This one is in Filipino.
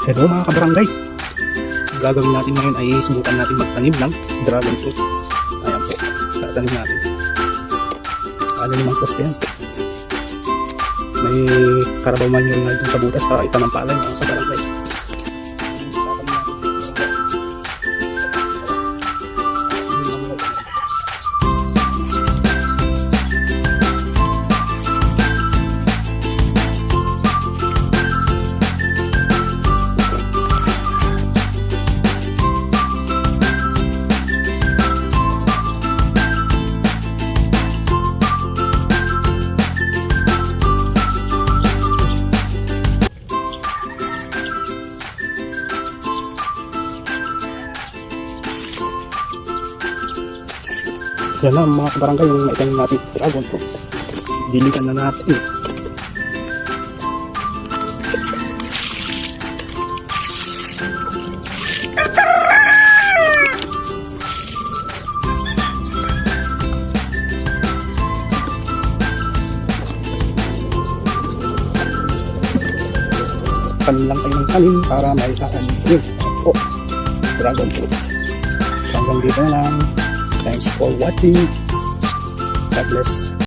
Hello mga kabarangay. Ang gagawin natin ngayon ay subukan natin magtanim ng dragon fruit. Ayan po, tatanim natin. Ano namang poste yan? May Carabao manure nga dito sa butas sa itanang palay mga kabarangay. Yan lang mga kabarangay, yung naitanim natin dragon fruit. Diligan na natin. Tanim lang tayo ng tanim para may tanim yun. Dragon fruit. So hanggang dito na lang. Thanks for watching. God bless.